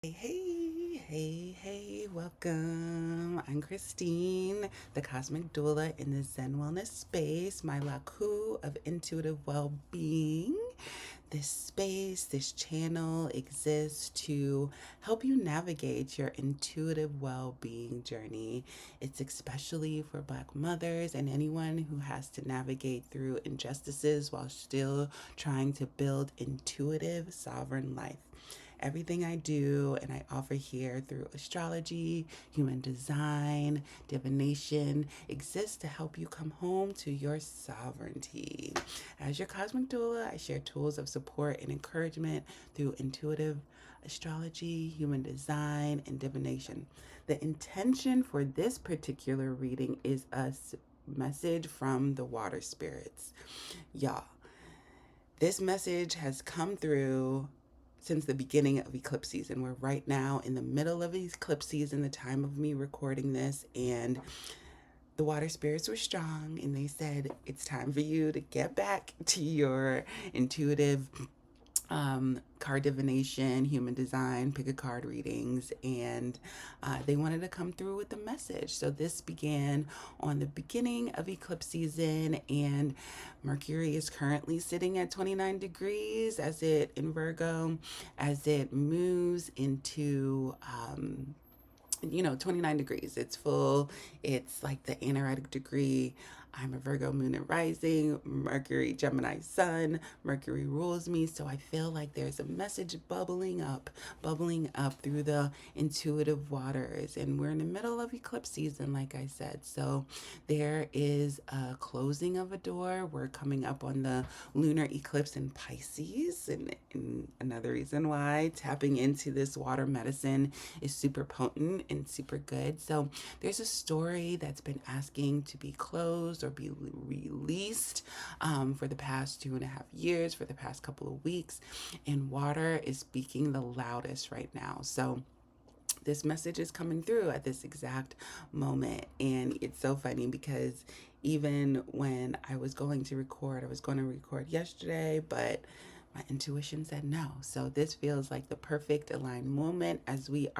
Hey, welcome. I'm Christine, the Cosmic Doula in the Zen Wellness Space, my Lakou of intuitive well-being. This space, this channel exists to help you navigate your intuitive well-being journey. It's especially for Black mothers and anyone who has to navigate through injustices while still trying to build intuitive, sovereign life. Everything I do and I offer here through astrology, human design, divination exists to help you come home to your sovereignty. As your cosmic doula, I share tools of support and encouragement through intuitive astrology, human design, and divination. The intention for this particular reading is a message from the water spirits. Y'all, this message has come through since the beginning of eclipse season. We're right now in the middle of eclipse season, the time of me recording this, and the water spirits were strong and they said it's time for you to get back to your intuitive card divination, human design, pick a card readings, and they wanted to come through with the message. So this began on the beginning of eclipse season, and Mercury is currently sitting at 29 degrees as it in Virgo, as it moves into 29 degrees. It's full. It's like the aneretic degree. I'm a Virgo moon and rising, Mercury, Gemini sun. Mercury rules me. So I feel like there's a message bubbling up through the intuitive waters. And we're in the middle of eclipse season, like I said. So there is a closing of a door. We're coming up on the lunar eclipse in Pisces. And another reason why tapping into this water medicine is super potent and super good. So there's a story that's been asking to be closed or be released for the past 2.5 years, for the past couple of weeks, and water is speaking the loudest right now. So this message is coming through at this exact moment, and it's so funny because even when I was going to record yesterday, but my intuition said no. So this feels like the perfect aligned moment as the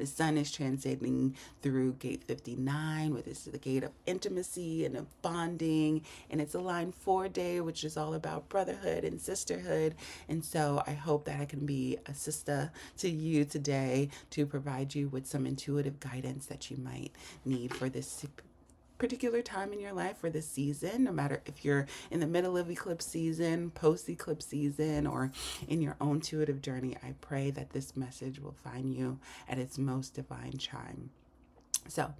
sun is transiting through gate 59, which is the gate of intimacy and of bonding. And it's aligned 4-day, which is all about brotherhood and sisterhood. And so I hope that I can be a sister to you today to provide you with some intuitive guidance that you might need for this particular time in your life, for this season, no matter if you're in the middle of eclipse season, post eclipse season, or in your own intuitive journey. I pray that this message will find you at its most divine chime. So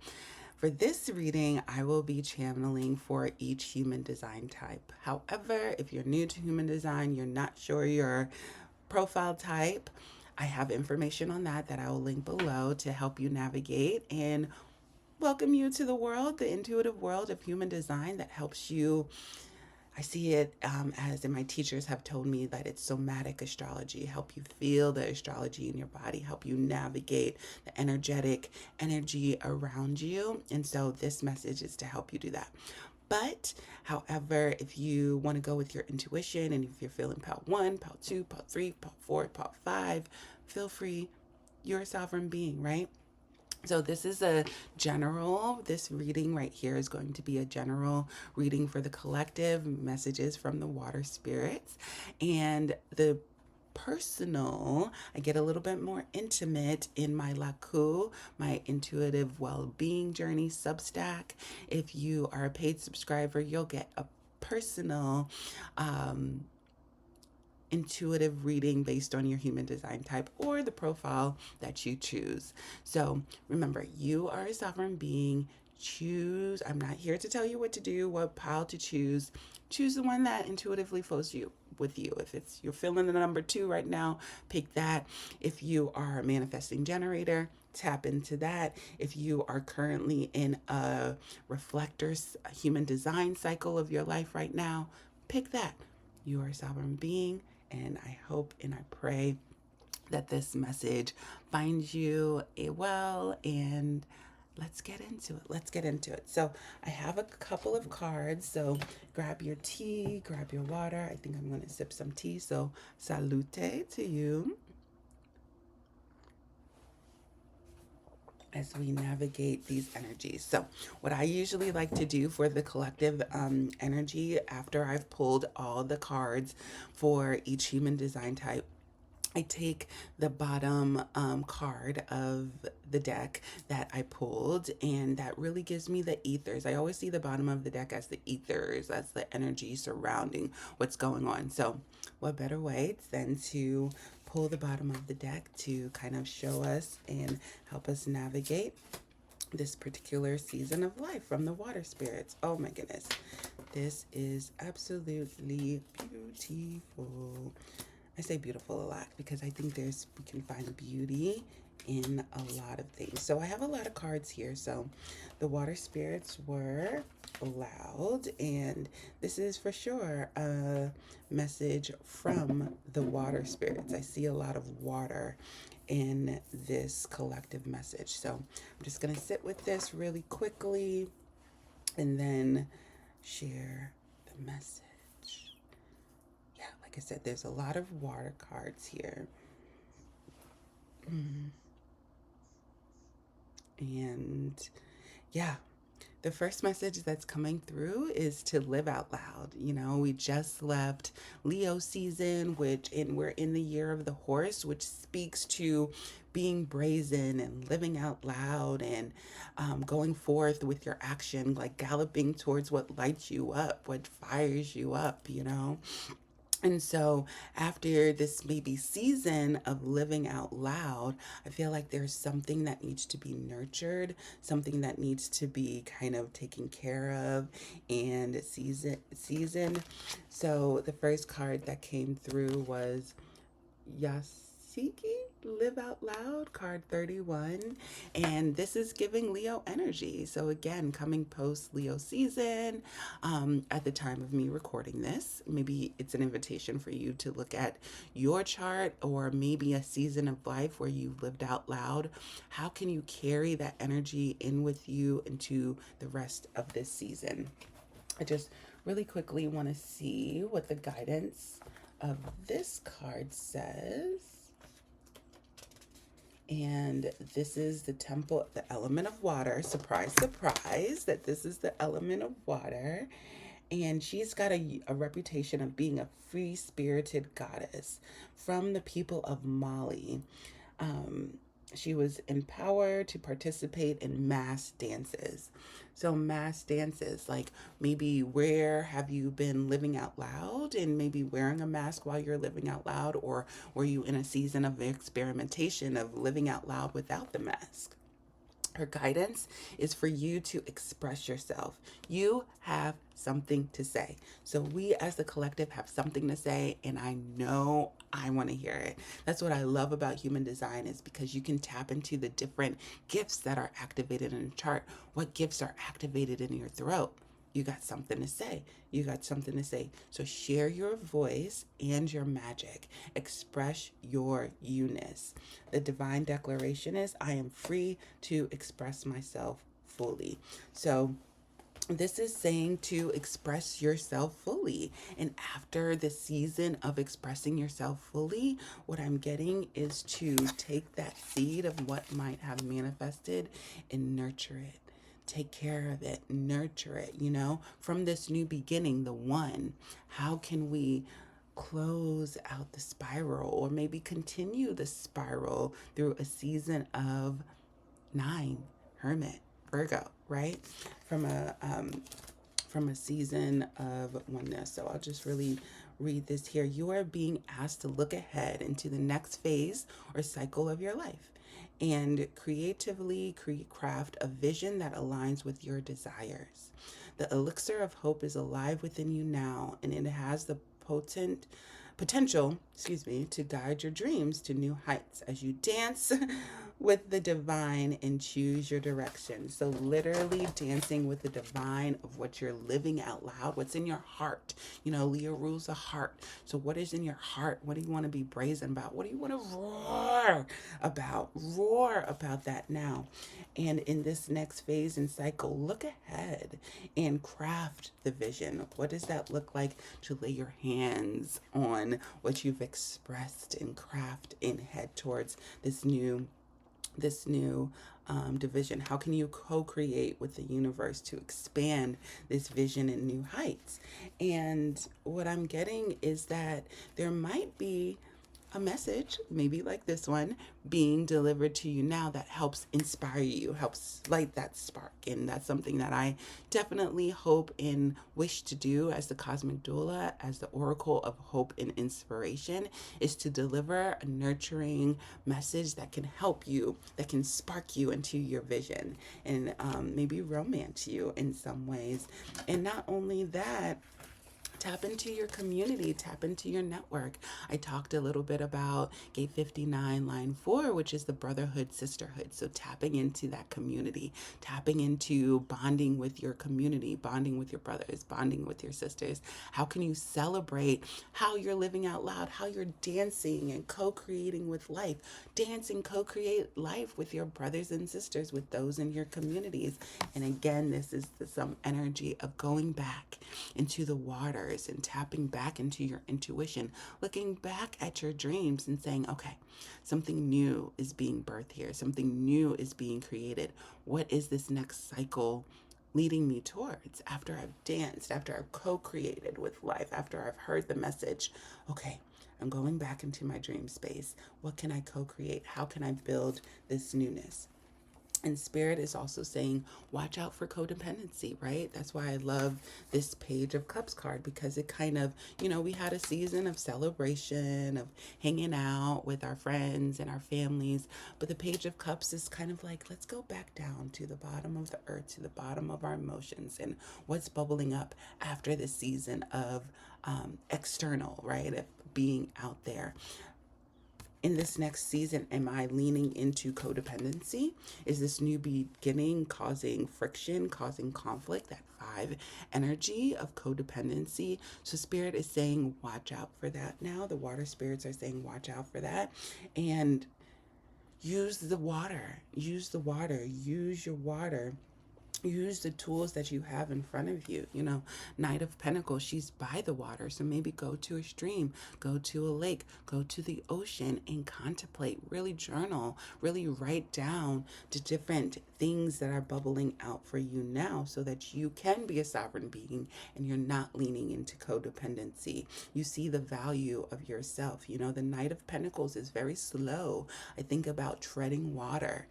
for this reading, I will be channeling for each human design type. However, if you're new to human design, you're not sure your profile type, I have information on that I will link below to help you navigate and welcome you to the world, the intuitive world of human design that helps you. I see it as my teachers have told me that it's somatic astrology, help you feel the astrology in your body, help you navigate the energy around you. And so this message is to help you do that. But however, if you want to go with your intuition and if you're feeling Pal 1, Pal 2, Pal 3, Pal 4, Pal 5, feel free. You're a sovereign being, right? So this reading right here is going to be a general reading for the collective messages from the water spirits. And the personal, I get a little bit more intimate in my Lakou, my intuitive well-being journey Substack. If you are a paid subscriber, you'll get a personal intuitive reading based on your human design type or the profile that you choose. So remember, you are a sovereign being. Choose. I'm not here to tell you what to do, what pile to choose. Choose the one that intuitively flows with you. If you're feeling the number 2 right now, pick that. If you are a manifesting generator, tap into that. If you are currently in a reflector human design cycle of your life right now, pick that. You are a sovereign being. And I hope and I pray that this message finds you well, and let's get into it. So I have a couple of cards. So grab your tea, grab your water. I think I'm going to sip some tea. So salute to you. as we navigate these energies. So, what I usually like to do for the collective energy after I've pulled all the cards for each human design type, I take the bottom card of the deck that I pulled, and that really gives me the ethers. I always see the bottom of the deck as the ethers, as the energy surrounding what's going on. So, what better way than to pull the bottom of the deck to kind of show us and help us navigate this particular season of life from the water spirits. Oh my goodness. This is absolutely beautiful. I say beautiful a lot because I think we can find beauty in a lot of things. So I have a lot of cards here. So the water spirits were allowed, and this is for sure a message from the water spirits. I see a lot of water in this collective message. So I'm just going to sit with this really quickly and then share the message. Like I said, there's a lot of water cards here. And yeah, the first message that's coming through is to live out loud. You know, we just left Leo season, and we're in the year of the horse, which speaks to being brazen and living out loud and going forth with your action, like galloping towards what lights you up, what fires you up, you know. And so, after this maybe season of living out loud, I feel like there's something that needs to be nurtured, something that needs to be kind of taken care of and seasoned. So, the first card that came through was Yasiki, Live Out Loud, card 31. And this is giving Leo energy. So, again, coming post Leo season, at the time of me recording this, maybe it's an invitation for you to look at your chart, or maybe a season of life where you lived out loud. How can you carry that energy in with you into the rest of this season? I just really quickly want to see what the guidance of this card says. And this is the temple, the element of water. Surprise, surprise, that this is the element of water. And she's got a reputation of being a free-spirited goddess from the people of Mali. She was empowered to participate in mass dances. So mass dances, like maybe where have you been living out loud and maybe wearing a mask while you're living out loud, or were you in a season of experimentation of living out loud without the mask? Her guidance is for you to express yourself. You have something to say. So we as the collective have something to say, and I know I want to hear it. That's what I love about human design, is because you can tap into the different gifts that are activated in a chart. What gifts are activated in your throat? You got something to say. You got something to say. So share your voice and your magic. Express your you-ness. The divine declaration is, I am free to express myself fully. So this is saying to express yourself fully. And after the season of expressing yourself fully, what I'm getting is to take that seed of what might have manifested and nurture it. Take care of it, nurture it, you know, from this new beginning, the one. How can we close out the spiral, or maybe continue the spiral through a season of 9, Hermit, Virgo, right? From a season of oneness. So I'll just really read this here. You are being asked to look ahead into the next phase or cycle of your life, and creatively craft a vision that aligns with your desires. The elixir of hope is alive within you now, and it has the potential, to guide your dreams to new heights as you dance with the divine and choose your direction. So literally dancing with the divine of what you're living out loud, what's in your heart. You know, Leo rules the heart. So what is in your heart? What do you want to be brazen about? What do you want to roar about? Roar about that now. And in this next phase and cycle, look ahead and craft the vision. What does that look like to lay your hands on what you've expressed and craft and head towards this new this new division? How can you co-create with the universe to expand this vision in new heights? And what I'm getting is that there might be a message, maybe like this one, being delivered to you now that helps inspire you, helps light that spark. And that's something that I definitely hope and wish to do as the Cosmic Doula, as the Oracle of Hope and Inspiration, is to deliver a nurturing message that can help you, that can spark you into your vision, and maybe romance you in some ways. And not only that, tap into your community, tap into your network. I talked a little bit about Gate 59, Line 4, which is the brotherhood, sisterhood. So tapping into that community, tapping into bonding with your community, bonding with your brothers, bonding with your sisters. How can you celebrate how you're living out loud, how you're dancing and co-creating with life? Dance and co-create life with your brothers and sisters, with those in your communities. And again, this is some energy of going back into the water and tapping back into your intuition, looking back at your dreams and saying, okay, something new is being birthed here. Something new is being created. What is this next cycle leading me towards? After I've danced, after I've co-created with life, after I've heard the message, okay, I'm going back into my dream space. What can I co-create? How can I build this newness? And Spirit is also saying, watch out for codependency, right? That's why I love this Page of Cups card, because it kind of, we had a season of celebration, of hanging out with our friends and our families. But the Page of Cups is kind of like, let's go back down to the bottom of the earth, to the bottom of our emotions, and what's bubbling up after this season of external, right? Of being out there. In this next season, am I leaning into codependency? Is this new beginning causing friction, causing conflict? That 5 energy of codependency. So Spirit is saying, watch out for that now. The water spirits are saying, watch out for that. And use the water. Use the water. Use your water. Use the tools that you have in front of you. Knight of Pentacles, she's by the water. So maybe go to a stream, go to a lake, go to the ocean and contemplate, really journal, really write down the different things that are bubbling out for you now, so that you can be a sovereign being and you're not leaning into codependency. You see the value of yourself. The Knight of Pentacles is very slow. I think about treading water,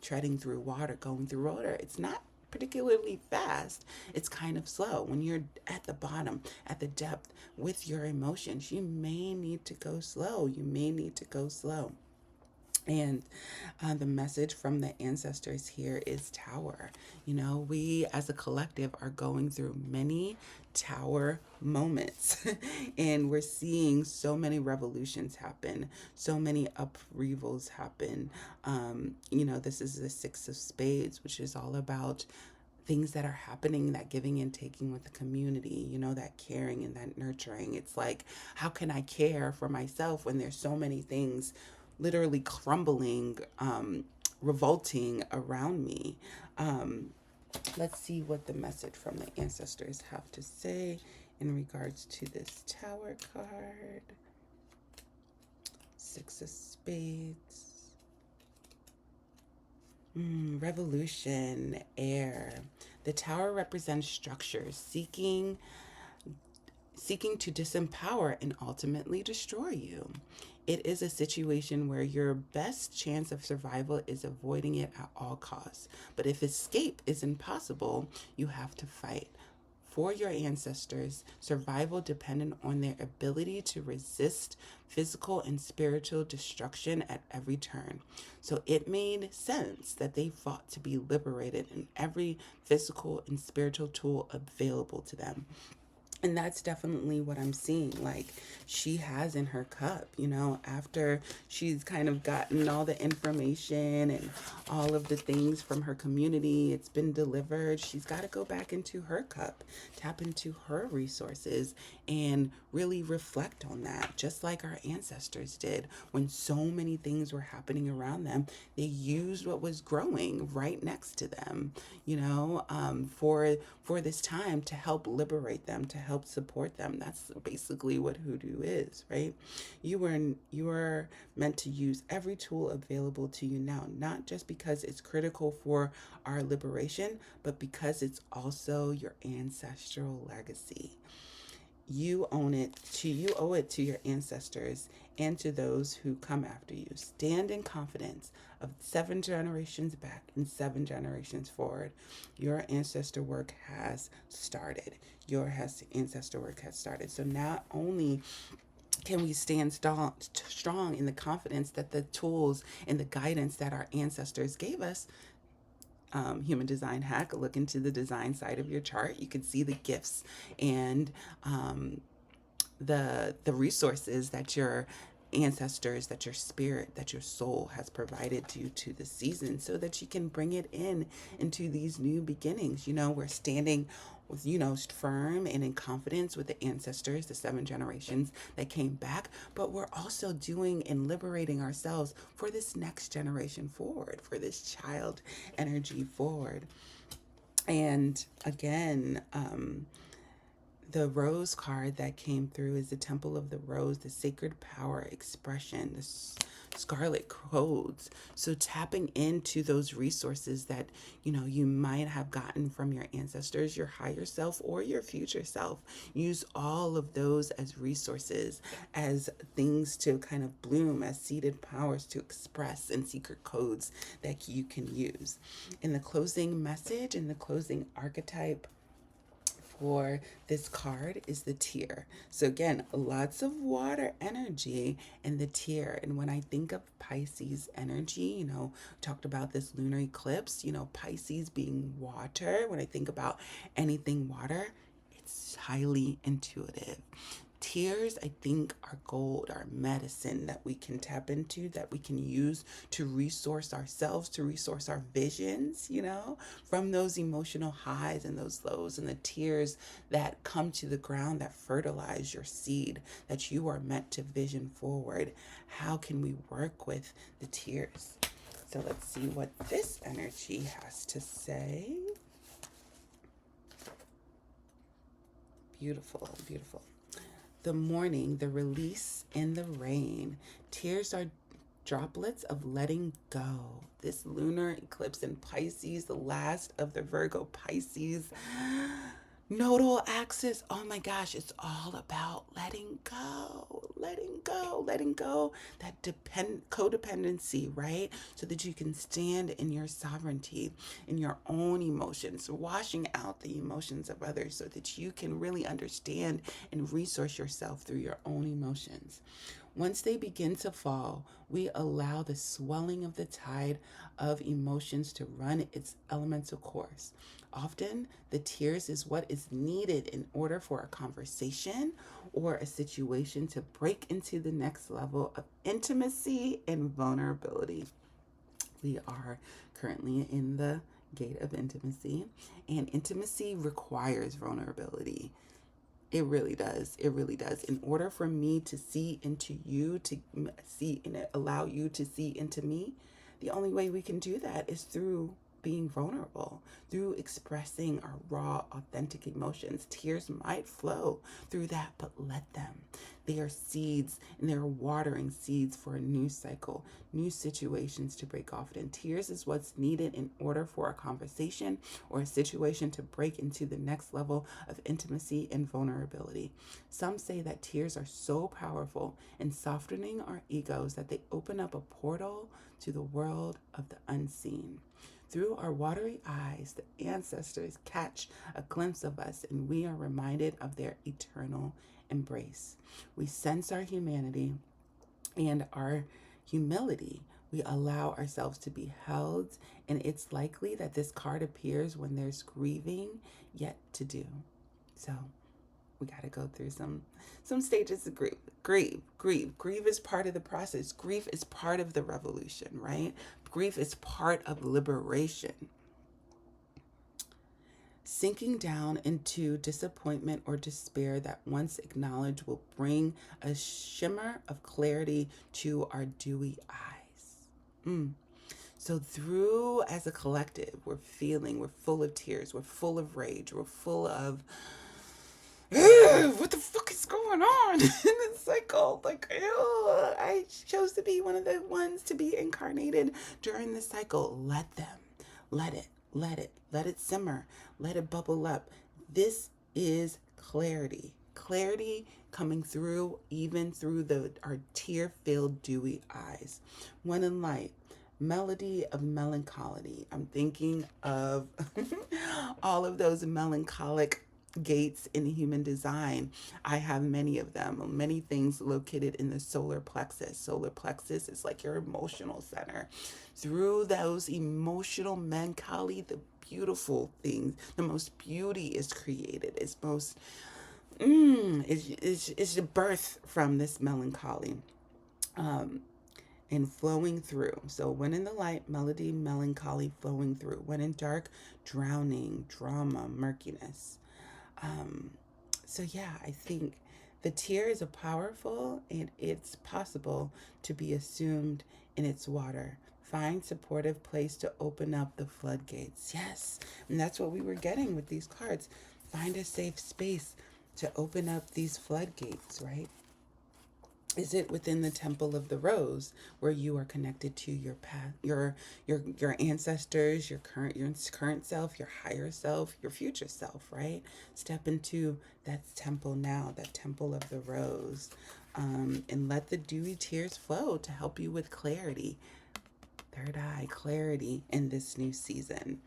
treading through water, going through water. It's not particularly fast. It's kind of slow. When you're at the bottom, at the depth with your emotions, you may need to go slow. And the message from the ancestors here is Tower. We as a collective are going through many Tower moments and we're seeing so many revolutions happen, so many upheavals happen. This is the 6 of Spades, which is all about things that are happening, that giving and taking with the community, that caring and that nurturing. It's like, how can I care for myself when there's so many things literally crumbling, revolting around me? Let's see what the message from the ancestors have to say in regards to this Tower card. 6 of Spades. Revolution, air. The Tower represents structures, seeking to disempower and ultimately destroy you. It is a situation where your best chance of survival is avoiding it at all costs. But if escape is impossible, you have to fight. For your ancestors, survival depended on their ability to resist physical and spiritual destruction at every turn. So it made sense that they fought to be liberated in every physical and spiritual tool available to them. And that's definitely what I'm seeing. Like, she has in her cup, after she's kind of gotten all the information and all of the things from her community, it's been delivered. She's got to go back into her cup, tap into her resources and really reflect on that. Just like our ancestors did when so many things were happening around them, they used what was growing right next to them, for this time to help liberate them, to help help support them. That's basically what hoodoo is, right? You are meant to use every tool available to you now, not just because it's critical for our liberation, but because it's also your ancestral legacy. You owe it to your ancestors and to those who come after you. Stand in confidence of 7 generations back and 7 generations forward. Your ancestor work has started. Ancestor work has started. So not only can we stand strong in the confidence that the tools and the guidance that our ancestors gave us. Human design hack, look into the design side of your chart. You can see the gifts and the resources that your ancestors, that your spirit, that your soul has provided to you to the season, so that you can bring it into these new beginnings. We're standing with, firm and in confidence with the ancestors, the 7 generations that came back, but we're also doing and liberating ourselves for this next generation forward, for this child energy forward. And again, the rose card that came through is the Temple of the Rose, the sacred power expression, the scarlet codes. So tapping into those resources that, you might have gotten from your ancestors, your higher self, or your future self. Use all of those as resources, as things to kind of bloom, as seeded powers to express, and secret codes that you can use. In the closing message, in the closing archetype for this card is the tear. So again, lots of water energy in the tear. And when I think of Pisces energy, talked about this lunar eclipse, Pisces being water. When I think about anything water, it's highly intuitive. Tears, I think, are gold, are medicine that we can tap into, that we can use to resource ourselves, to resource our visions, from those emotional highs and those lows, and the tears that come to the ground that fertilize your seed that you are meant to vision forward. How can we work with the tears? So let's see what this energy has to say. Beautiful, beautiful. The morning, the release in the rain. Tears are droplets of letting go. This lunar eclipse in Pisces, the last of the Virgo Pisces nodal axis. Oh my gosh, it's all about letting go, letting go that codependency, right? So that you can stand in your sovereignty, in your own emotions, washing out the emotions of others, so that you can really understand and resource yourself through your own emotions. Once they begin to fall, we allow the swelling of the tide of emotions to run its elemental course. Often, the tears is what is needed in order for a conversation or a situation to break into the next level of intimacy and vulnerability. We are currently in the gate of intimacy, and intimacy requires vulnerability. It really does. It really does. In order for me to see into you, to see and allow you to see into me, the only way we can do that is through being vulnerable, through expressing our raw, authentic emotions. Tears might flow through that, but let them. They are seeds, and they're watering seeds for a new cycle, new situations to break off in. Tears is what's needed in order for a conversation or a situation to break into the next level of intimacy and vulnerability. Some say that tears are so powerful in softening our egos that they open up a portal to the world of the unseen. Through our watery eyes, the ancestors catch a glimpse of us, and we are reminded of their eternal embrace. We sense our humanity and our humility. We allow ourselves to be held, and it's likely that this card appears when there's grieving yet to do. So we got to go through some stages of grief. Grieve is part of the process. Grief is part of the revolution, right? Grief is part of liberation. Sinking down into disappointment or despair that once acknowledged will bring a shimmer of clarity to our dewy eyes. So through, as a collective, we're full of tears, we're full of rage, we're full of what the fuck is going on in this cycle? Like, ew, I chose to be one of the ones to be incarnated during the cycle. Let them, let it simmer, let it bubble up. This is clarity coming through, even through our tear-filled dewy eyes. One in light, melody of melancholy. I'm thinking of all of those melancholic gates in human design. I have many of them, many things located in the solar plexus. Solar plexus is like your emotional center. Through those emotional melancholy, the beautiful things, the most beauty is created. It's most is the birth from this melancholy. And flowing through. So when in the light, melody, melancholy flowing through. When in dark, drowning, drama, murkiness. So yeah, I think the tear is a powerful and it's possible to be assumed in its water. Find supportive place to open up the floodgates. Yes, and that's what we were getting with these cards. Find a safe space to open up these floodgates, right? Is it within the temple of the rose where you are connected to your path, your ancestors, your current self, your higher self, your future self, right? Step into that temple now, that temple of the rose, and let the dewy tears flow to help you with clarity. Third eye clarity in this new season.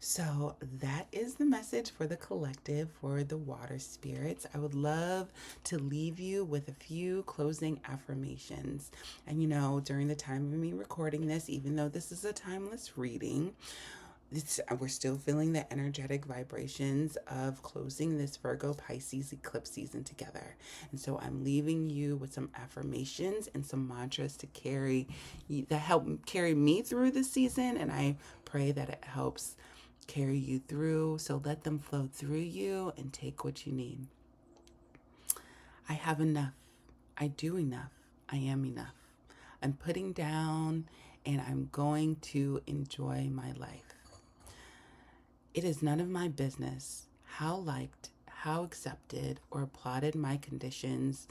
So that is the message for the collective, for the water spirits. I would love to leave you with a few closing affirmations. And during the time of me recording this, even though this is a timeless reading, we're still feeling the energetic vibrations of closing this Virgo Pisces eclipse season together. And so I'm leaving you with some affirmations and some mantras that help carry me through the season. And I pray that it helps carry you through. So let them flow through you and take what you need. I have enough. I do enough. I am enough. I'm putting down and I'm going to enjoy my life. It is none of my business how liked, how accepted, or applauded my conditions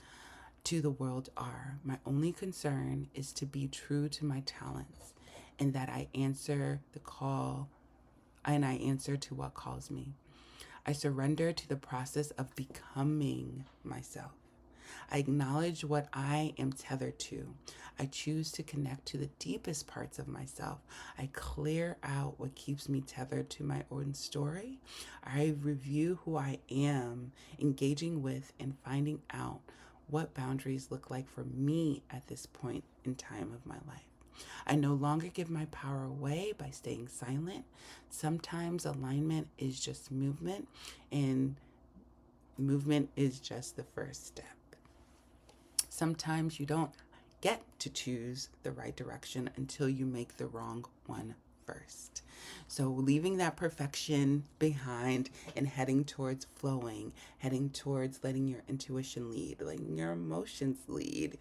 to the world are. My only concern is to be true to my talents and that I answer the call and I answer to what calls me. I surrender to the process of becoming myself. I acknowledge what I am tethered to. I choose to connect to the deepest parts of myself. I clear out what keeps me tethered to my own story. I review who I am, engaging with and finding out what boundaries look like for me at this point in time of my life. I no longer give my power away by staying silent. Sometimes alignment is just movement, and movement is just the first step. Sometimes you don't get to choose the right direction until you make the wrong one first. So leaving that perfection behind and heading towards flowing, heading towards letting your intuition lead, letting your emotions lead.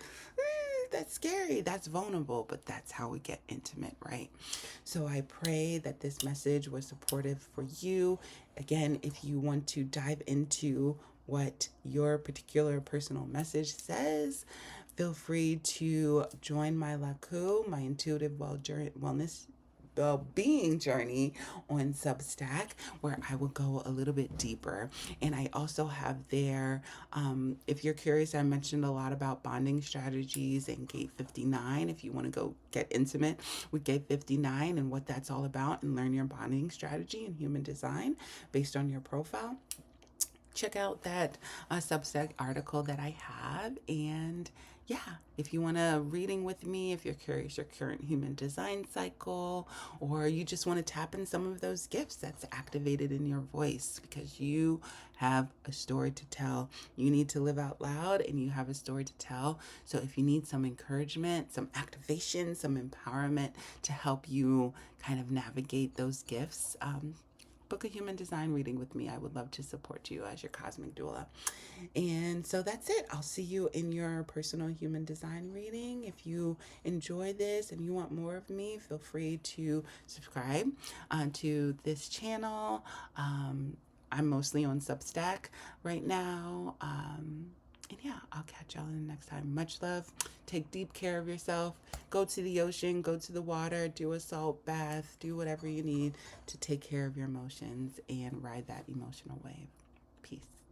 That's scary, that's vulnerable, but that's how we get intimate, right? So I pray that this message was supportive for you. Again, if you want to dive into what your particular personal message says, feel free to join my Lakou, my intuitive wellness well-being journey on Substack, where I will go a little bit deeper. And I also have there, if you're curious, I mentioned a lot about bonding strategies and Gate 59. If you want to go get intimate with Gate 59 and what that's all about and learn your bonding strategy and human design based on your profile, check out that Substack article that I have. And yeah, if you want a reading with me, if you're curious your current human design cycle, or you just want to tap in some of those gifts that's activated in your voice because you have a story to tell. You need to live out loud and you have a story to tell. So if you need some encouragement, some activation, some empowerment to help you kind of navigate those gifts, book a human design reading with me. I would love to support you as your Cosmic Doula. And so that's it. I'll see you in your personal human design reading. If you enjoy this and you want more of me, feel free to subscribe to this channel. I'm mostly on Substack right now. And yeah, I'll catch y'all in the next time. Much love. Take deep care of yourself. Go to the ocean, go to the water, do a salt bath, do whatever you need to take care of your emotions and ride that emotional wave. Peace.